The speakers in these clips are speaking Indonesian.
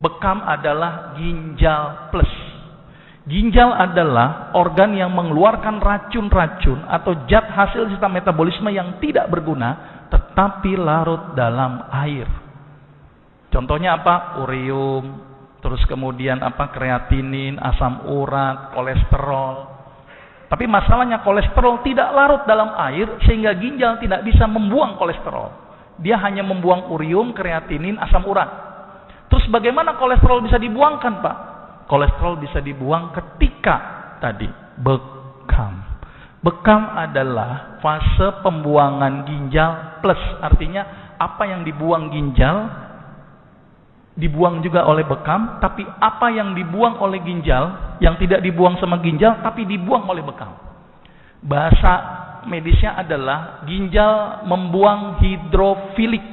Bekam adalah ginjal plus. Ginjal adalah organ yang mengeluarkan racun-racun atau zat hasil sistem metabolisme yang tidak berguna tetapi larut dalam air. Contohnya apa? Urium, terus kemudian apa? Kreatinin, asam urat, kolesterol. Tapi masalahnya kolesterol tidak larut dalam air sehingga ginjal tidak bisa membuang kolesterol. Dia hanya membuang urium, kreatinin, asam urat. Terus bagaimana kolesterol bisa dibuangkan, Pak? Kolesterol bisa dibuang ketika tadi bekam. Bekam adalah fase pembuangan ginjal plus. Artinya apa yang dibuang ginjal dibuang juga oleh bekam, tapi apa yang dibuang oleh ginjal yang tidak dibuang sama ginjal tapi dibuang oleh bekam. Bahasa medisnya adalah ginjal membuang hidrofilik,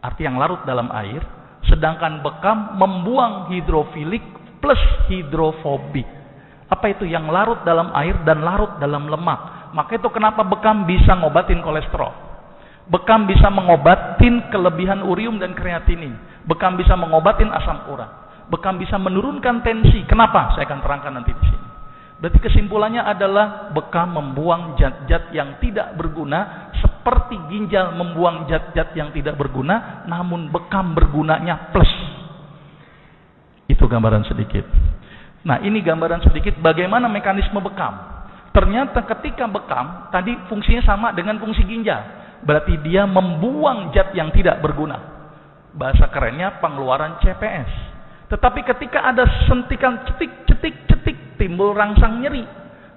arti yang larut dalam air, sedangkan bekam membuang hidrofilik plus hidrofobik. Apa itu? Yang larut dalam air dan larut dalam lemak. Maka itu kenapa bekam bisa ngobatin kolesterol. Bekam bisa mengobatin kelebihan urium dan kreatinin. Bekam bisa mengobatin asam urat. Bekam bisa menurunkan tensi. Kenapa? Saya akan terangkan nanti di sini. Berarti kesimpulannya adalah bekam membuang zat-zat yang tidak berguna seperti ginjal membuang zat-zat yang tidak berguna, namun bekam bergunanya plus. Itu gambaran sedikit. Nah, ini gambaran sedikit bagaimana mekanisme bekam. Ternyata ketika bekam tadi fungsinya sama dengan fungsi ginjal. Berarti dia membuang zat yang tidak berguna. Bahasa kerennya pengeluaran CPS. Tetapi ketika ada sentikan cetik, timbul rangsang nyeri.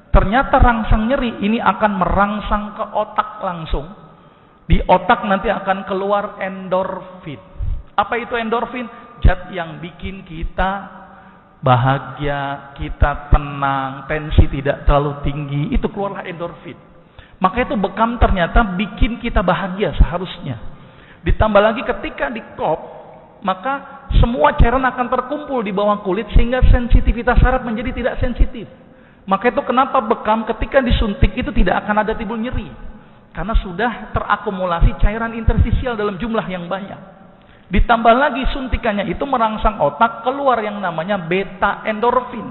Ternyata rangsang nyeri ini akan merangsang ke otak langsung. Di otak nanti akan keluar endorfin. Apa itu endorfin? Zat yang bikin kita bahagia, kita tenang, tensi tidak terlalu tinggi. Itu keluarlah endorfin. Maka itu bekam ternyata bikin kita bahagia seharusnya. Ditambah lagi ketika di klop, maka semua cairan akan terkumpul di bawah kulit sehingga sensitivitas saraf menjadi tidak sensitif. Maka itu kenapa bekam ketika disuntik itu tidak akan ada timbul nyeri. Karena sudah terakumulasi cairan interstisial dalam jumlah yang banyak. Ditambah lagi suntikannya itu merangsang otak, keluar yang namanya beta endorfin.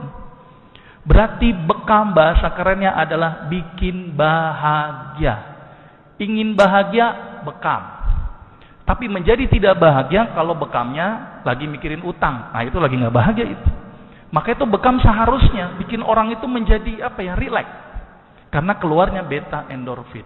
Berarti bekam bahasa kerennya adalah bikin bahagia. Ingin bahagia, bekam. Tapi menjadi tidak bahagia kalau bekamnya lagi mikirin utang. Nah, itu lagi nggak bahagia itu. Maka itu bekam seharusnya bikin orang itu menjadi rileks. Karena keluarnya beta endorfin.